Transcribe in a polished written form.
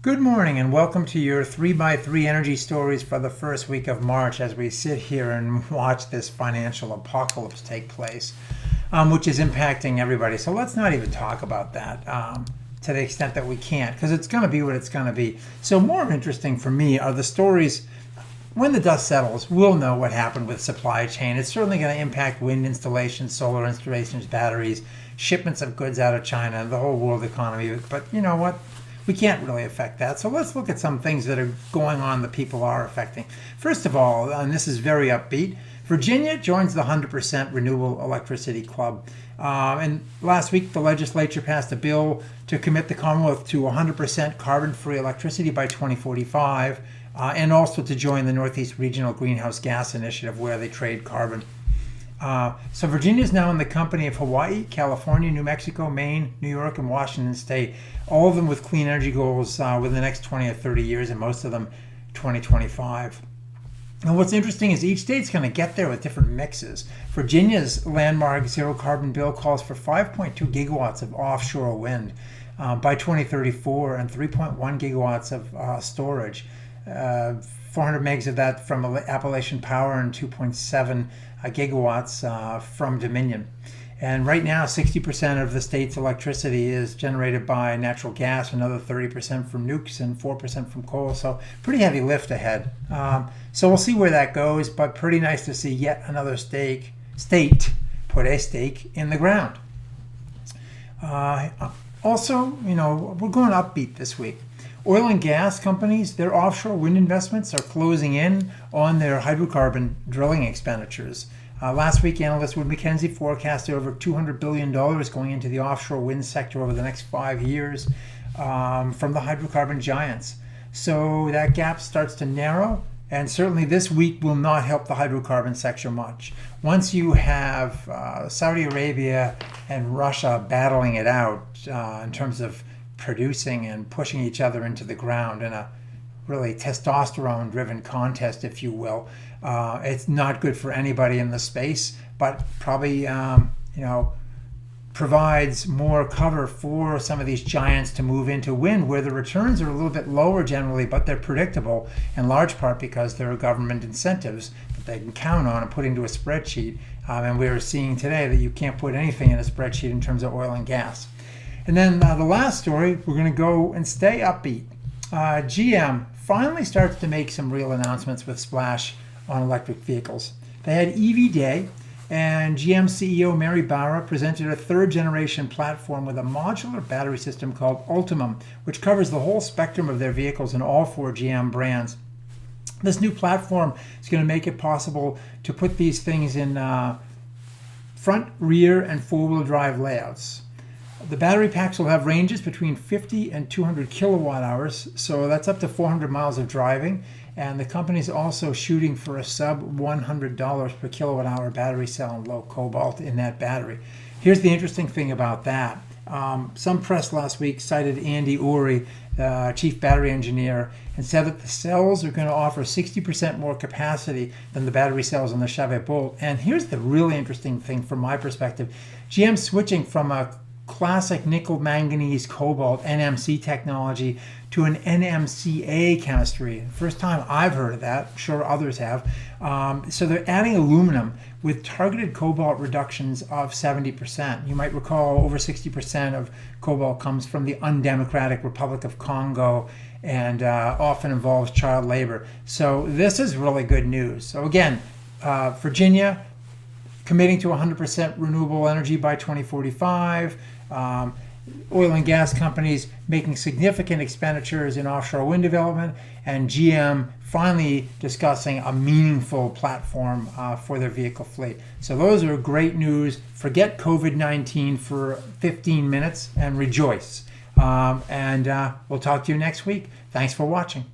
Good morning and welcome to your 3x3 energy stories for the first week of March as we sit here and watch this financial apocalypse take place, which is impacting everybody. So let's not even talk about that to the extent that we can't, because it's going to be what it's going to be. So more interesting for me are the stories. When the dust settles, we'll know what happened with supply chain. It's certainly going to impact wind installations, solar installations, batteries, shipments of goods out of China, the whole world economy. But you know what? We can't really affect that. So let's look at some things that are going on that people are affecting. First of all, and this is very upbeat, Virginia joins the 100% renewable electricity club. And last week, the legislature passed a bill to commit the Commonwealth to 100% carbon-free electricity by 2045, and also to join the Northeast Regional Greenhouse Gas Initiative, where they trade carbon. So Virginia is now in the company of Hawaii, California, New Mexico, Maine, New York, and Washington State, all of them with clean energy goals within the next 20 or 30 years, and most of them 2025. And what's interesting is each state's going to get there with different mixes. Virginia's landmark zero carbon bill calls for 5.2 gigawatts of offshore wind by 2034 and 3.1 gigawatts of storage. 400 megs of that from Appalachian Power and 2.7 gigawatts from Dominion. And right now, 60% of the state's electricity is generated by natural gas, another 30% from nukes, and 4% from coal. So pretty heavy lift ahead. So we'll see where that goes, but pretty nice to see yet another state put a stake in the ground. Also, we're going upbeat this week. Oil and gas companies, their offshore wind investments are closing in on their hydrocarbon drilling expenditures. Last week, Analyst Wood MacKenzie forecasted over $200 billion going into the offshore wind sector over the next 5 years from the hydrocarbon giants. So that gap starts to narrow, and certainly this week will not help the hydrocarbon sector much. Once you have Saudi Arabia and Russia battling it out in terms of producing and pushing each other into the ground in a really testosterone-driven contest, if you will. It's not good for anybody in the space, but probably, provides more cover for some of these giants to move into wind, where the returns are a little bit lower generally, but they're predictable, in large part because there are government incentives that they can count on and put into a spreadsheet. And we're seeing today that you can't put anything in a spreadsheet in terms of oil and gas. And then the last story, we're going to go and stay upbeat. GM finally starts to make some real announcements with Splash on electric vehicles. They had EV Day, and GM CEO Mary Barra presented a third-generation platform with a modular battery system called Ultimum, which covers the whole spectrum of their vehicles in all 4 GM brands. This new platform is going to make it possible to put these things in front, rear, and four-wheel drive layouts. The battery packs will have ranges between 50 and 200 kilowatt hours, so that's up to 400 miles of driving. And the company's also shooting for a sub $100 per kilowatt hour battery cell and low cobalt in that battery. Here's the interesting thing about that. Some press last week cited Andy Uri, the chief battery engineer, and said that the cells are going to offer 60% more capacity than the battery cells on the Chevy Bolt. And here's the really interesting thing from my perspective. GM's switching from a classic nickel manganese cobalt NMC technology to an NMCA chemistry. First time I've heard of that. I'm sure others have. So they're adding aluminum with targeted cobalt reductions of 70%. You might recall over 60% of cobalt comes from the undemocratic Republic of Congo and often involves child labor. So this is really good news. So again, Virginia committing to 100% renewable energy by 2045. Oil and gas companies making significant expenditures in offshore wind development, and GM finally discussing a meaningful platform for their vehicle fleet. So those are great news. Forget COVID-19 for 15 minutes and rejoice. And we'll talk to you next week. Thanks for watching.